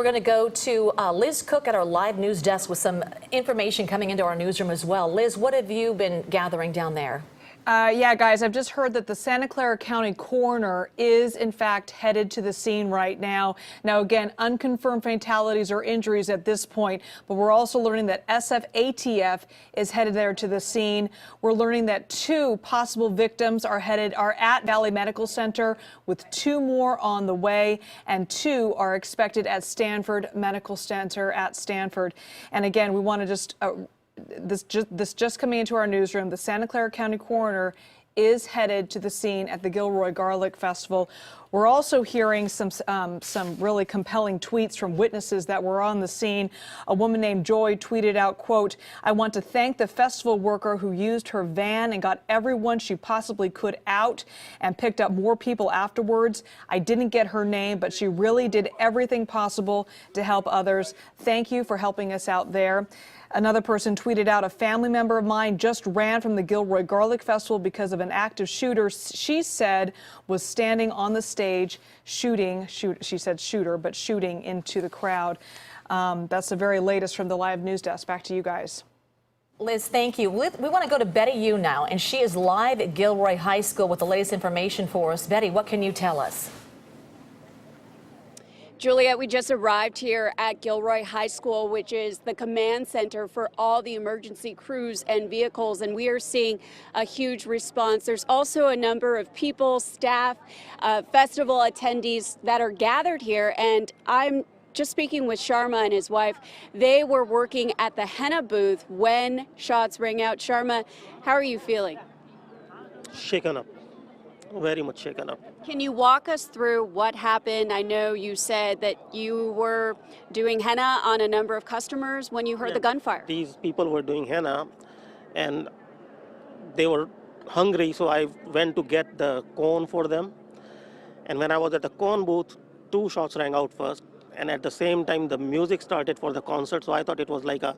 we're going to go to Liz Cook at our live news desk with some information coming into our newsroom as well. Liz, what have you been gathering down there? Yeah, guys, I've just heard that the Santa Clara County coroner is, in fact, headed to the scene right now. Now, again, unconfirmed fatalities or injuries at this point, but we're also learning that SFATF is headed there to the scene. We're learning that 2 possible victims are at Valley Medical Center, with 2 more on the way, and 2 are expected at Stanford Medical Center at Stanford. And again, we want to just this just coming into our newsroom, the Santa Clara County coroner is headed to the scene at the Gilroy Garlic Festival. We're also hearing some really compelling tweets from witnesses that were on the scene. A woman named Joy tweeted out, quote, "I want to thank the festival worker who used her van and got everyone she possibly could out and picked up more people afterwards. I didn't get her name, but she really did everything possible to help others. Thank you for helping us out there." Another person tweeted out, "A family member of mine just ran from the Gilroy Garlic Festival because of an active shooter she said was standing on the stage shooting into the crowd." That's the very latest from the live news desk. Back to you guys. Liz, thank you. We want to go to Betty Yu now, and she is live at Gilroy High School with the latest information for us. Betty, what can you tell us? Juliet, we just arrived here at Gilroy High School, which is the command center for all the emergency crews and vehicles, and we are seeing a huge response. There's also a number of people, staff, festival attendees that are gathered here, and I'm just speaking with Sharma and his wife. They were working at the henna booth when shots rang out. Sharma, how are you feeling? Shaken up. Very much shaken up. Can you walk us through what happened? I know you said that you were doing henna on a number of customers when you heard the gunfire. These people were doing henna and they were hungry, so I went to get the cone for them. And when I was at the cone booth, 2 shots rang out first. And at the same time, the music started for the concert, so I thought it was like a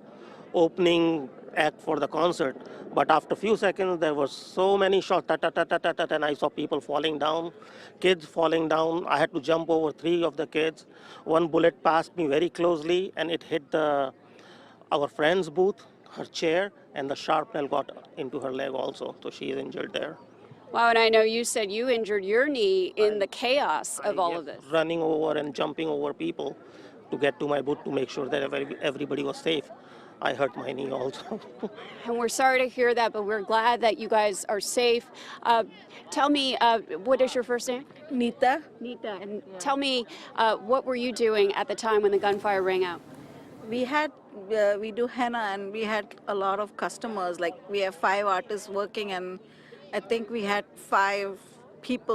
opening act for the concert. But after a few seconds, there were so many shots, and I saw people falling down, kids falling down. I had to jump over 3 of the kids. One bullet passed me very closely, and it hit our friend's booth, her chair, and the shrapnel got into her leg also, so she is injured there. Wow, and I know you said you injured your knee in the chaos of all of this. Running over and jumping over people to get to my booth to make sure that everybody was safe. I hurt my knee also. And we're sorry to hear that, but we're glad that you guys are safe. Tell me, what is your first name? Nita. Nita. And tell me, what were you doing at the time when the gunfire rang out? We do henna, and we had a lot of customers. Like, we have 5 artists working, and I think we had 5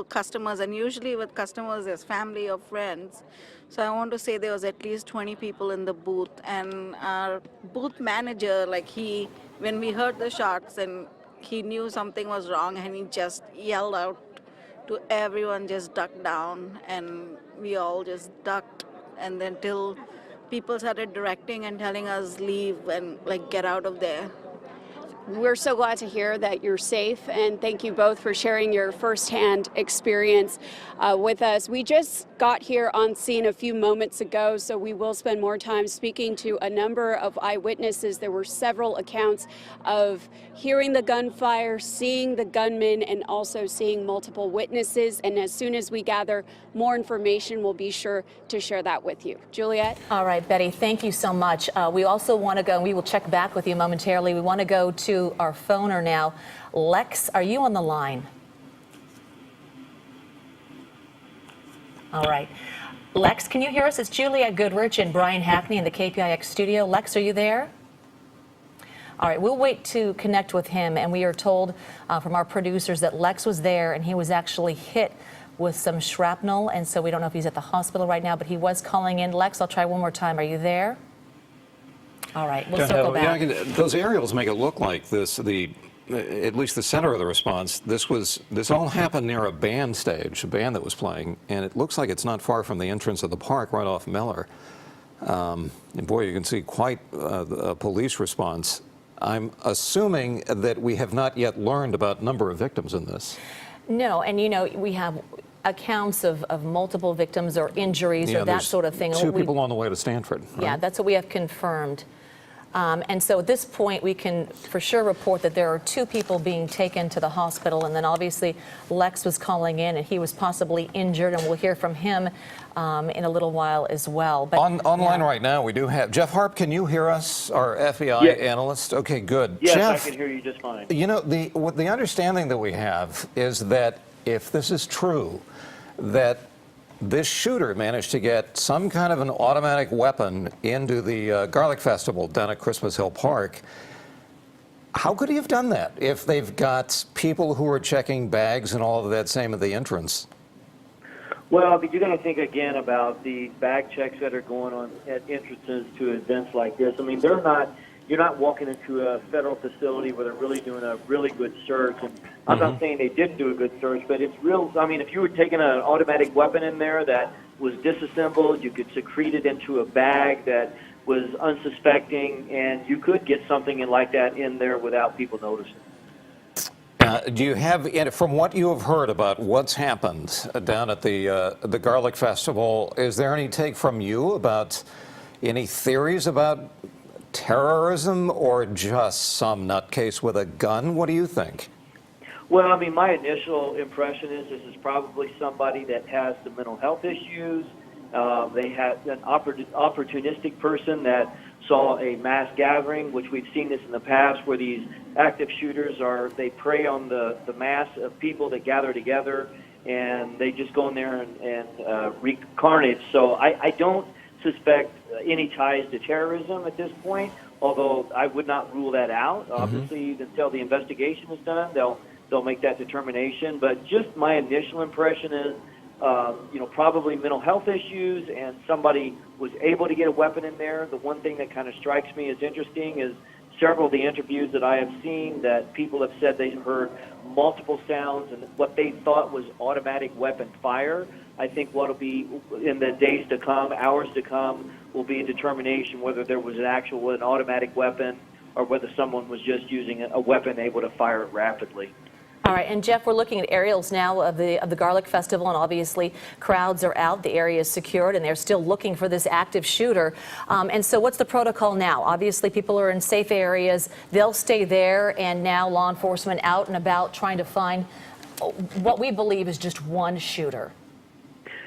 customers, and usually with customers there's family or friends. So I want to say there was at least 20 people in the booth, and our booth manager, when we heard the shots, and he knew something was wrong, and he just yelled out to everyone, just duck down, and we all just ducked, and then till people started directing and telling us leave and get out of there. We're so glad to hear that you're safe, and thank you both for sharing your firsthand experience with us. We just got here on scene a few moments ago, so we will spend more time speaking to a number of eyewitnesses. There were several accounts of hearing the gunfire, seeing the gunman, and also seeing multiple witnesses. And as soon as we gather more information, we'll be sure to share that with you. Juliet? All right, Betty, thank you so much. We also want to go, and we will check back with you momentarily. We want to go to our phoner now. Lex, are you on the line? All right. Lex, can you hear us? It's Juliet Goodrich and Brian Hackney in the KPIX studio. Lex, are you there? All right, we'll wait to connect with him, and we are told from our producers that Lex was there, and he was actually hit with some shrapnel, and so we don't know if he's at the hospital right now, but he was calling in. Lex, I'll try one more time. Are you there? All right, we'll circle back. Yeah, those aerials make it look like this, at least the center of the response, this all happened near a band stage, a band that was playing, and it looks like it's not far from the entrance of the park right off Miller. And boy, you can see quite a police response. I'm assuming that we have not yet learned about number of victims in this. No, and we have accounts of multiple victims or injuries or that there's sort of thing. Two people on the way to Stanford. Right? Yeah, that's what we have confirmed. And so at this point, we can for sure report that there are 2 people being taken to the hospital. And then obviously Lex was calling in and he was possibly injured, and we'll hear from him in a little while as well. But Online right now, we do have Jeff Harp. Can you hear us, our FBI analyst? Okay, good. Yes, Jeff, I can hear you just fine. You know, the understanding that we have is that if this is true, that this shooter managed to get some kind of an automatic weapon into the Garlic Festival down at Christmas Hill Park. How could he have done that if they've got people who are checking bags and all of that same at the entrance? Well, I mean, you're going to think again about the bag checks that are going on at entrances to events like this. I mean, you're not walking into a federal facility where they're really doing a really good search. And I'm not saying they didn't do a good search, but it's real. I mean, if you were taking an automatic weapon in there that was disassembled, you could secrete it into a bag that was unsuspecting, and you could get something like that in there without people noticing. Do you have, from what you have heard about what's happened down at the Garlic Festival, is there any take from you about any theories about terrorism or just some nutcase with a gun? What do you think? Well, I mean, my initial impression is this is probably somebody that has some mental health issues. They had an opportunistic person that saw a mass gathering, which we've seen this in the past, where these active shooters they prey on the mass of people that gather together, and they just go in there and wreak carnage. So I don't suspect any ties to terrorism at this point, although I would not rule that out. Obviously, until the investigation is done, they'll make that determination. But just my initial impression is, probably mental health issues, and somebody was able to get a weapon in there. The one thing that kind of strikes me as interesting is several of the interviews that I have seen that people have said they heard multiple sounds and what they thought was automatic weapon fire. I think what will be in the days to come, hours to come, will be a determination whether there was an automatic weapon or whether someone was just using a weapon able to fire it rapidly. all right, and Jeff, we're looking at aerials now of the Garlic Festival, and obviously crowds are out, the area is secured, and they're still looking for this active shooter. And so what's the protocol now? Obviously people are in safe areas, they'll stay there, and now law enforcement out and about trying to find what we believe is just one shooter.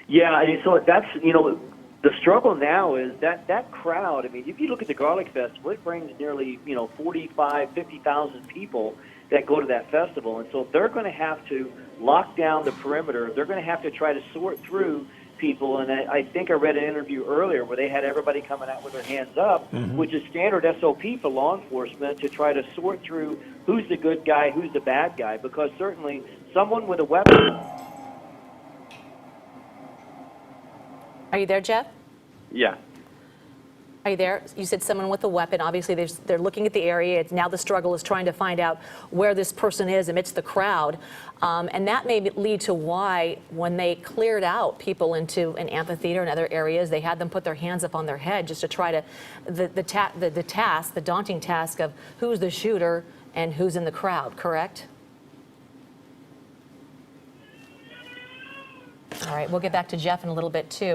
Yeah, and so that's, the struggle now is that crowd. I mean, if you look at the Garlic Festival, it brings nearly, 50,000 people that go to that festival. And so they're going to have to lock down the perimeter. They're going to have to try to sort through people. And I think I read an interview earlier where they had everybody coming out with their hands up, which is standard SOP for law enforcement, to try to sort through who's the good guy, who's the bad guy, because certainly someone with a weapon. Are you there, Jeff? Yeah. Are you there? You said someone with a weapon. Obviously, they're looking at the area. Now the struggle is trying to find out where this person is amidst the crowd. And that may lead to why, when they cleared out people into an amphitheater and other areas, they had them put their hands up on their head just to try to, the daunting task of who's the shooter and who's in the crowd, correct? All right, we'll get back to Jeff in a little bit, too.